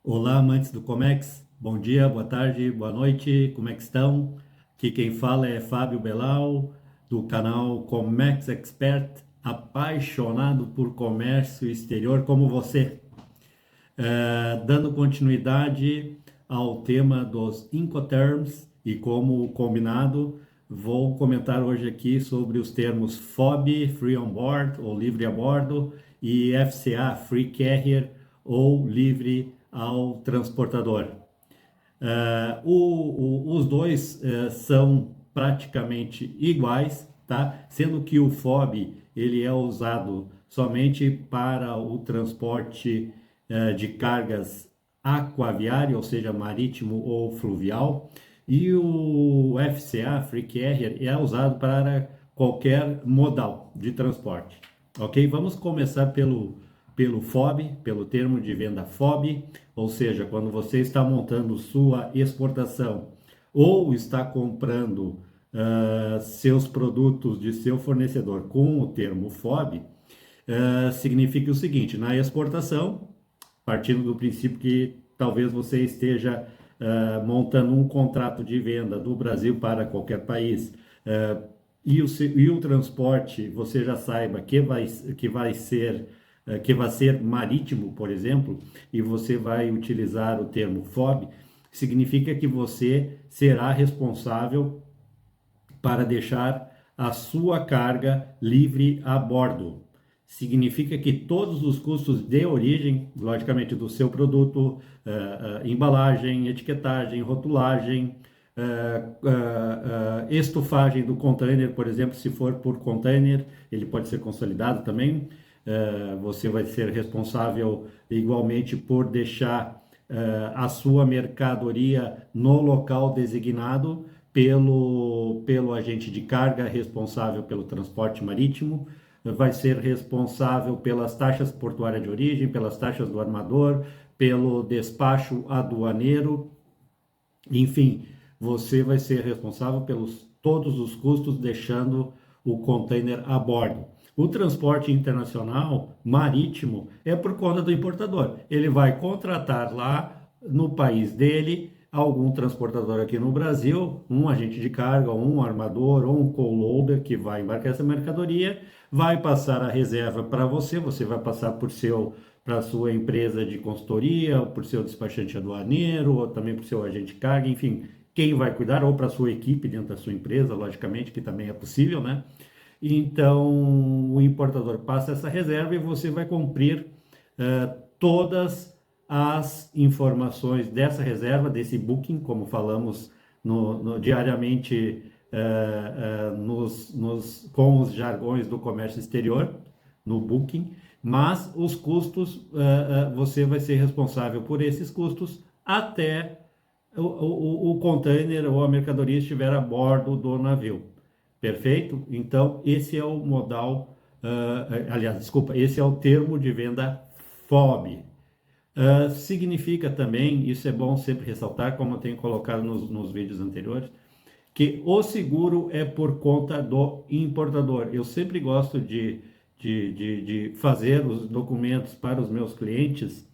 Olá, amantes do Comex. Bom dia, boa tarde, boa noite. Como é que estão? Aqui quem fala é Fábio Belal, do canal Comex Expert, apaixonado por comércio exterior como você. Dando continuidade ao tema dos Incoterms e como combinado, vou comentar hoje aqui sobre os termos FOB, Free On Board ou livre a bordo, e FCA, Free Carrier ou livre ao transportador. Os dois são praticamente iguais, tá? Sendo que o FOB ele é usado somente para o transporte de cargas aquaviário, ou seja, marítimo ou fluvial, e o FCA, Free Carrier, é usado para qualquer modal de transporte. Ok? Vamos começar pelo FOB, pelo termo de venda FOB, ou seja, quando você está montando sua exportação ou está comprando seus produtos de seu fornecedor com o termo FOB, significa o seguinte: na exportação, partindo do princípio que talvez você esteja montando um contrato de venda do Brasil para qualquer país, e o transporte você já saiba que vai ser marítimo, por exemplo, e você vai utilizar o termo FOB, significa que você será responsável para deixar a sua carga livre a bordo. Significa que todos os custos de origem, logicamente, do seu produto, embalagem, etiquetagem, rotulagem, estufagem do container, por exemplo, se for por container, ele pode ser consolidado também. Você vai ser responsável igualmente por deixar a sua mercadoria no local designado pelo agente de carga responsável pelo transporte marítimo, vai ser responsável pelas taxas portuárias de origem, pelas taxas do armador, pelo despacho aduaneiro, enfim, você vai ser responsável pelos todos os custos deixando o container a bordo. O transporte internacional marítimo é por conta do importador. Ele vai contratar lá no país dele algum transportador aqui no Brasil, um agente de carga, um armador ou um co-loader que vai embarcar essa mercadoria, vai passar a reserva para você, você vai passar para a sua empresa de consultoria, ou por seu despachante aduaneiro, ou também por seu agente de carga, enfim, quem vai cuidar, ou para a sua equipe dentro da sua empresa, logicamente, que também é possível, né? Então, o importador passa essa reserva e você vai cumprir todas as informações dessa reserva, desse booking, como falamos diariamente com os jargões do comércio exterior, no booking, mas os custos, você vai ser responsável por esses custos até o container ou a mercadoria estiver a bordo do navio. Perfeito? Então, esse é o modal, aliás, desculpa, esse é o termo de venda FOB. Significa também, isso é bom sempre ressaltar, como eu tenho colocado nos vídeos anteriores, que o seguro é por conta do importador. Eu sempre gosto de fazer os documentos para os meus clientes,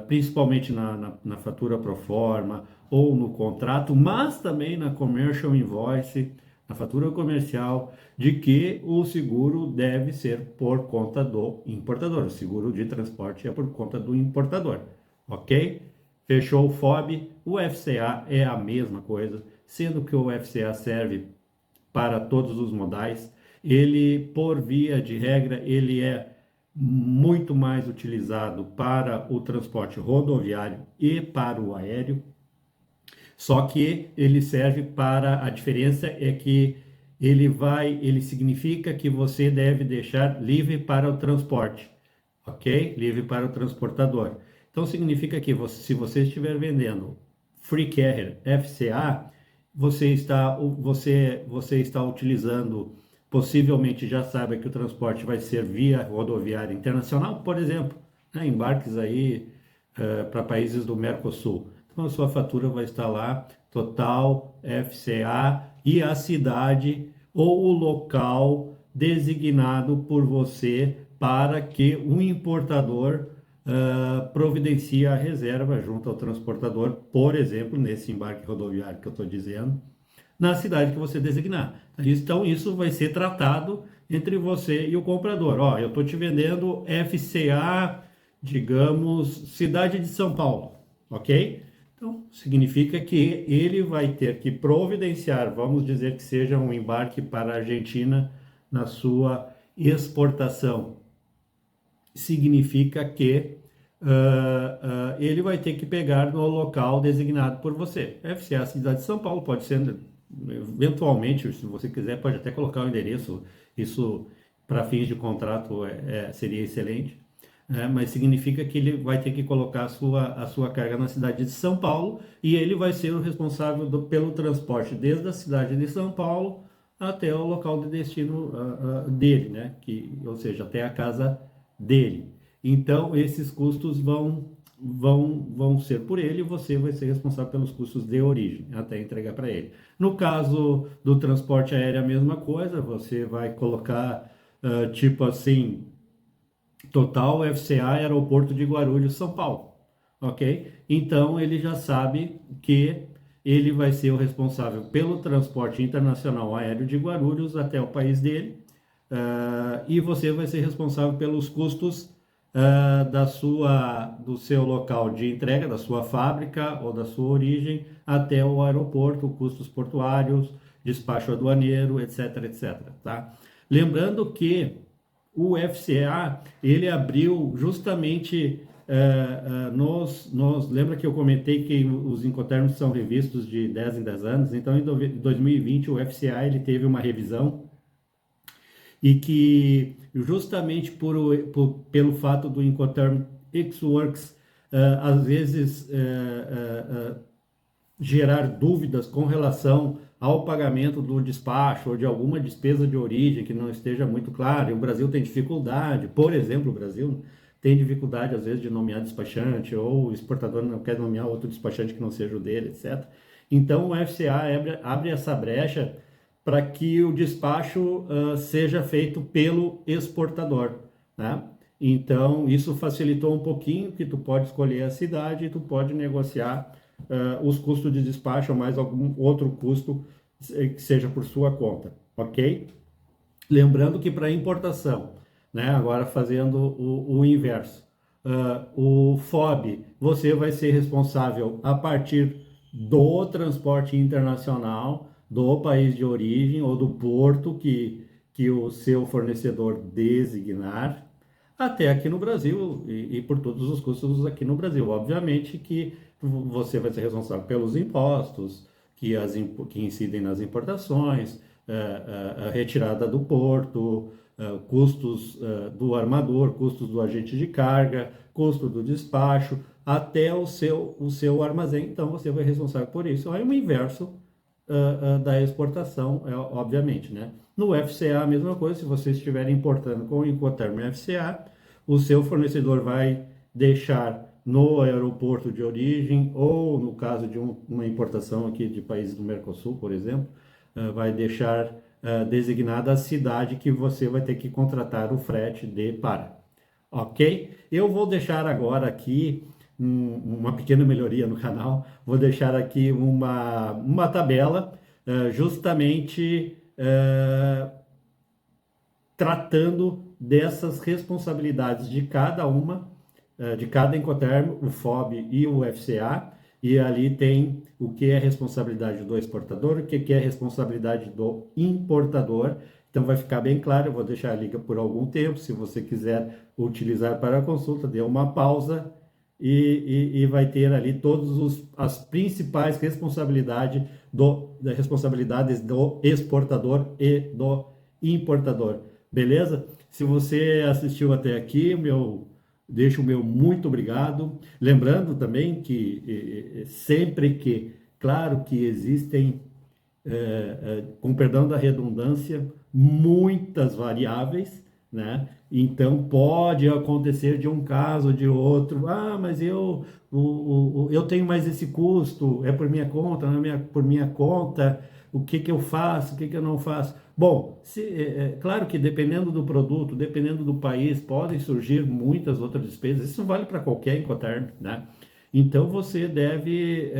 principalmente na fatura pro forma ou no contrato, mas também na commercial invoice, na fatura comercial, de que o seguro deve ser por conta do importador. O seguro de transporte é por conta do importador, ok? Fechou o FOB, o FCA é a mesma coisa, sendo que o FCA serve para todos os modais. Ele, por via de regra, ele é muito mais utilizado para o transporte rodoviário e para o aéreo. Só que ele serve para, a diferença é que ele significa que você deve deixar livre para o transporte, ok? Livre para o transportador. Então significa que se você estiver vendendo Free Carrier FCA, você está utilizando, possivelmente já saiba que o transporte vai ser via rodoviária internacional, por exemplo, né, embarques aí para países do Mercosul. Então a sua fatura vai estar lá, total, FCA e a cidade ou o local designado por você para que o importador providencia a reserva junto ao transportador, por exemplo, nesse embarque rodoviário que eu estou dizendo, na cidade que você designar. Então, isso vai ser tratado entre você e o comprador. Ó, eu estou te vendendo FCA, digamos, cidade de São Paulo, ok? Então, significa que ele vai ter que providenciar, vamos dizer que seja um embarque para a Argentina na sua exportação. Significa que ele vai ter que pegar no local designado por você. FCA Cidade de São Paulo pode ser, eventualmente, se você quiser, pode até colocar o endereço. Isso, para fins de contrato, seria excelente. Mas significa que ele vai ter que colocar a sua carga na cidade de São Paulo e ele vai ser o responsável pelo transporte desde a cidade de São Paulo até o local de destino dele, né? Ou seja, até a casa dele. Então, esses custos vão ser por ele e você vai ser responsável pelos custos de origem, até entregar para ele. No caso do transporte aéreo, a mesma coisa, você vai colocar, tipo assim, Total FCA Aeroporto de Guarulhos, São Paulo, ok? Então, ele já sabe que ele vai ser o responsável pelo transporte internacional aéreo de Guarulhos até o país dele, e você vai ser responsável pelos custos do seu local de entrega, da sua fábrica ou da sua origem até o aeroporto, custos portuários, despacho aduaneiro, etc, etc, tá? Lembrando que o FCA, ele abriu justamente lembra que eu comentei que os Incoterms são revistos de 10 em 10 anos, então em 2020 o FCA ele teve uma revisão e que justamente pelo fato do Incoterm X-Works às vezes gerar dúvidas com relação ao pagamento do despacho ou de alguma despesa de origem que não esteja muito clara, e o Brasil tem dificuldade, por exemplo, o Brasil tem dificuldade às vezes de nomear despachante, ou o exportador não quer nomear outro despachante que não seja o dele, etc. Então o FCA abre essa brecha para que o despacho seja feito pelo exportador, né? Então, isso facilitou um pouquinho, que tu pode escolher a cidade e tu pode negociar os custos de despacho ou mais algum outro custo que seja por sua conta, ok? Lembrando que para importação, né, agora fazendo o inverso, o FOB, você vai ser responsável a partir do transporte internacional do país de origem ou do porto que o seu fornecedor designar, até aqui no Brasil e por todos os custos aqui no Brasil. Obviamente que você vai ser responsável pelos impostos que incidem nas importações, a retirada do porto, custos do armador, custos do agente de carga, custo do despacho, até o seu armazém. Então, você vai ser responsável por isso. Aí, o inverso da exportação, obviamente, né? No FCA, a mesma coisa, se você estiver importando com o Incoterm FCA, o seu fornecedor vai deixar no aeroporto de origem, ou no caso de uma importação aqui de países do Mercosul, por exemplo, vai deixar designada a cidade que você vai ter que contratar o frete para. Ok? Eu vou deixar agora aqui uma pequena melhoria no canal, vou deixar aqui uma tabela justamente tratando dessas responsabilidades de cada de cada Incoterm, o FOB e o FCA, e ali tem o que é responsabilidade do exportador, o que é responsabilidade do importador. Então vai ficar bem claro, eu vou deixar a liga por algum tempo, se você quiser utilizar para a consulta, dê uma pausa e vai ter ali todas as principais responsabilidades do exportador e do importador. Beleza? Se você assistiu até aqui, deixo o meu muito obrigado. Lembrando também que sempre que, claro que existem, com perdão da redundância, muitas variáveis, né? Então pode acontecer de um caso, de outro. Ah, mas eu tenho mais esse custo, é por minha conta, não é por minha conta. o que que eu faço, o que que eu não faço. Bom, claro que dependendo do produto, dependendo do país, podem surgir muitas outras despesas. Isso vale para qualquer Incoterm, né? Então você deve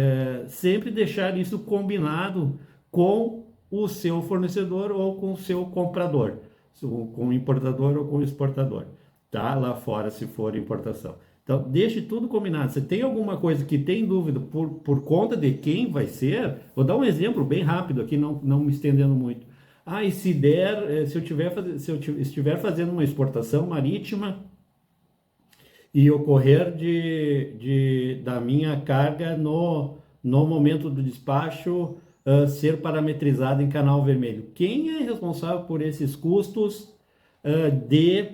sempre deixar isso combinado com o seu fornecedor ou com o seu comprador, com o importador ou com o exportador, tá? Lá fora, se for importação. Então, deixe tudo combinado. Se tem alguma coisa que tem dúvida por conta de quem vai ser, vou dar um exemplo bem rápido aqui, não me estendendo muito. Ah, e se der, se eu estiver fazendo uma exportação marítima e ocorrer da minha carga no momento do despacho ser parametrizada em canal vermelho. Quem é responsável por esses custos de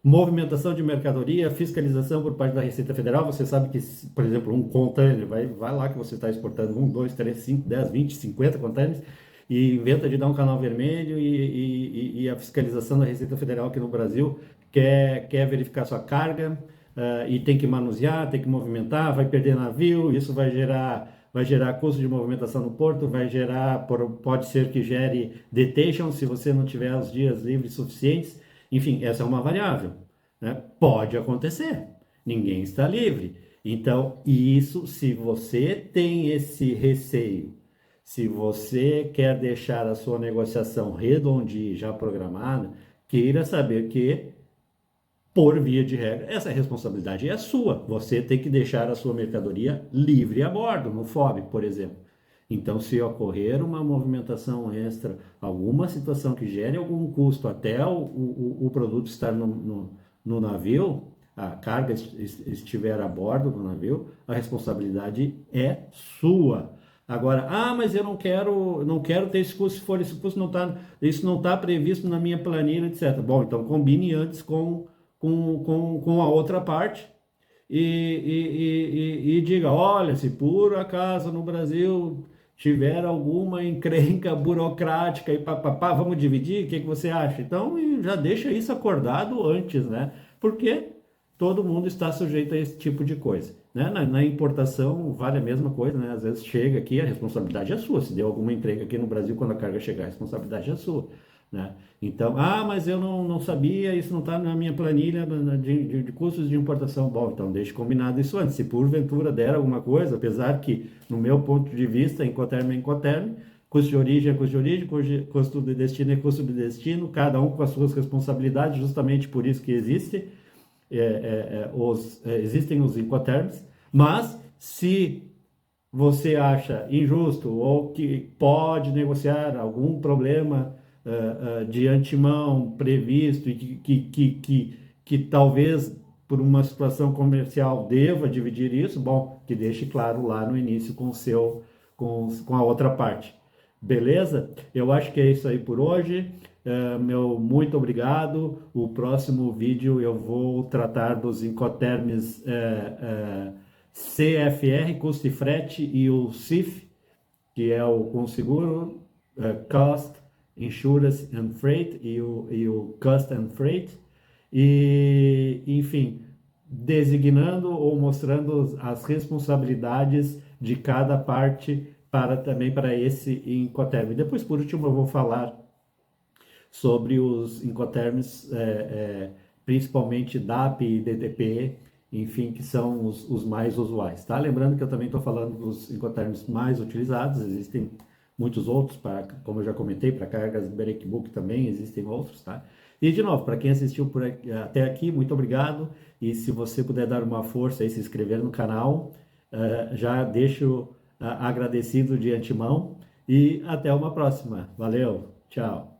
movimentação de mercadoria, fiscalização por parte da Receita Federal? Você sabe que, por exemplo, um container, vai lá que você está exportando 1, 2, 3, 5, 10, 20, 50 containers, e inventa de dar um canal vermelho e a fiscalização da Receita Federal aqui no Brasil quer verificar sua carga e tem que manusear, tem que movimentar, vai perder navio, isso vai gerar custo de movimentação no porto, pode ser que gere detention se você não tiver os dias livres suficientes. Enfim, essa é uma variável, né? Pode acontecer, ninguém está livre. Então, isso, se você tem esse receio, se você quer deixar a sua negociação redondinha, já programada, queira saber que, por via de regra, essa responsabilidade é sua. Você tem que deixar a sua mercadoria livre a bordo, no FOB, por exemplo. Então, se ocorrer uma movimentação extra, alguma situação que gere algum custo até o produto estar no navio, a carga estiver a bordo do navio, a responsabilidade é sua. Agora, mas eu não quero ter esse custo, se for esse custo isso não está previsto na minha planilha, etc. Bom, então combine antes com a outra parte e diga, olha, se por acaso no Brasil tiver alguma encrenca burocrática e papapá, vamos dividir, o que você acha? Então, já deixa isso acordado antes, né? Porque todo mundo está sujeito a esse tipo de coisa, né? Na importação vale a mesma coisa, né? Às vezes chega aqui, a responsabilidade é sua. Se deu alguma encrenca aqui no Brasil, quando a carga chegar, a responsabilidade é sua, né? Então, mas eu não sabia, isso não está na minha planilha de custos de importação. Bom, então deixe combinado isso antes. Se porventura der alguma coisa, apesar que, no meu ponto de vista, Incoterm é Incoterm, custo de origem é custo de origem, custo de destino é custo de destino, cada um com as suas responsabilidades, justamente por isso que existem os Incoterms. Mas, se você acha injusto ou que pode negociar algum problema de antemão previsto e que talvez por uma situação comercial deva dividir isso, bom, que deixe claro lá no início com a outra parte. Beleza? Eu acho que é isso aí por hoje. Meu muito obrigado. O próximo vídeo eu vou tratar dos Incoterms CFR, custo e frete, e o CIF, que é o com seguro, Cost, Insurance and Freight, e o Cost and Freight, e, enfim, designando ou mostrando as responsabilidades de cada parte também para esse Incoterm. E depois, por último, eu vou falar sobre os Incoterms, principalmente DAP e DDP, enfim, que são os mais usuais, tá? Lembrando que eu também estou falando dos Incoterms mais utilizados, existem muitos outros, como eu já comentei, para cargas breakbook também existem outros, tá? E, de novo, para quem assistiu até aqui, muito obrigado, e se você puder dar uma força e se inscrever no canal, já deixo agradecido de antemão, e até uma próxima. Valeu, tchau!